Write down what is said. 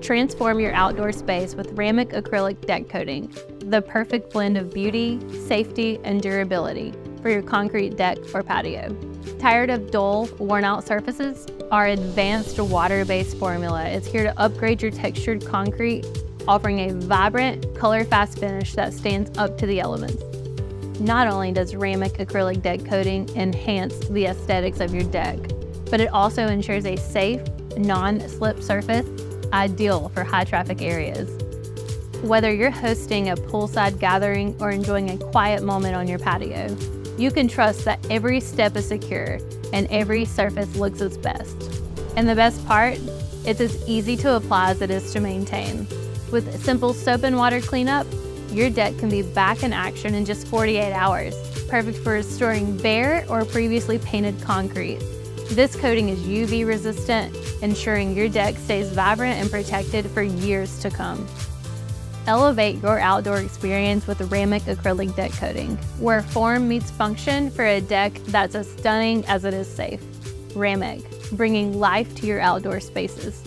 Transform your outdoor space with Ramuc acrylic deck coating, the perfect blend of beauty, safety, and durability for your concrete deck or patio. Tired of dull, worn-out surfaces? Our advanced water-based formula is here to upgrade your textured concrete, offering a vibrant, color-fast finish that stands up to the elements. Not only does Ramuc acrylic deck coating enhance the aesthetics of your deck, but it also ensures a safe, non-slip surface, ideal for high-traffic areas. Whether you're hosting a poolside gathering or enjoying a quiet moment on your patio, you can trust that every step is secure and every surface looks its best. And the best part, it's as easy to apply as it is to maintain. With a simple soap and water cleanup, your deck can be back in action in just 48 hours, perfect for restoring bare or previously painted concrete. This coating is UV resistant, ensuring your deck stays vibrant and protected for years to come. Elevate your outdoor experience with Ramuc acrylic deck coating, where form meets function for a deck that's as stunning as it is safe. Ramuc, bringing life to your outdoor spaces.